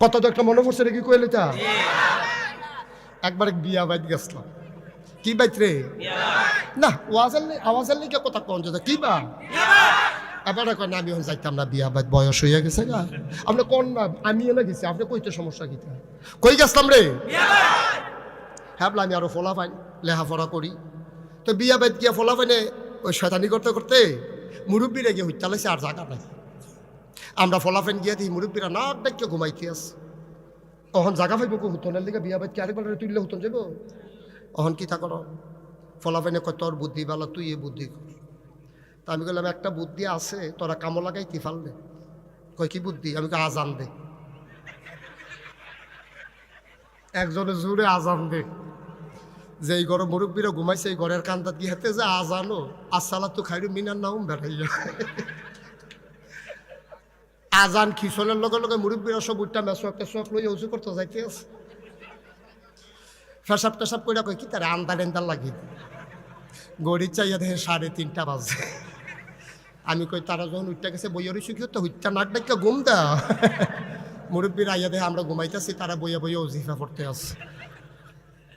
কত তো একটা মনে পড়ছে নাকি কইলে তা একবার এক বিয়া বাইত গেছিলাম। কি বাইত রে? না আওয়াজ আনলে কে কথা কন যেত কি বা এবার কয় না আমি এখন যাইতাম না, বিয়া বাইত বয়স হইয়া গেছে গা। আপনি কোন না আমি এনে গেছি, আপনি কইতে সমস্যা কি? কই গেছিলাম রে? হ্যাঁ আমি আরো ফোলা পাই লেখাপড়া করি। তো বিয়া বাইত গিয়া ফোলা পাইনে ওই শয়তানি করতে করতে মুরব্বীরা গিয়ে হইতে লাগছে, আর জায়গা নাই। আমরা ফলাফেন গিয়ে দিই মুরব্বীরা নাক ডাকিয়ে ঘুমাইতে আছে। অহন জায়গা পাইব হুতনের লিগে বিয়া বাইত কি আরেকবার তুললে হুতন যাব? অহন কি তা করো? ফলাফেনে কয় তোর বুদ্ধি ভালো, তুই এ বুদ্ধি কর। তা আমি বললাম একটা বুদ্ধি আছে, তোরা কামো লাগাই কি ফাললে। কয় কি বুদ্ধি? আমি কই আজান দে। একজনে জোরে আজান দে। যে এই ঘরে মুরব্বীরা ঘুমাইছে এই ঘরের কান্দাত গিয়ে হাতে যে আজানো আসসালাতু খাইরুম মিনান নাউম বেড়াইয়া আজান খিসনের লগে লগে মুরব্বীরা সব উঠটা মেসোয়াক টেসোয়াক লইয়া উঁচু করতে যাইতে আছে। ফেসাব টেসাব কইরা কই কি তার আন্দার এন্দার লাগি গড়ি চাইয়া দেখে 3:30 বাজে। আমি কই তারা যখন উঠটা গেছে বইয়া রইছি কি তো হুইটটা নাক ডাক্কা ঘুম দা। মুরব্বীরা আইয়া দেখে আমরা ঘুমাইতেছি, তারা বইয়া বইয়া ওজিফা পড়তে আছে।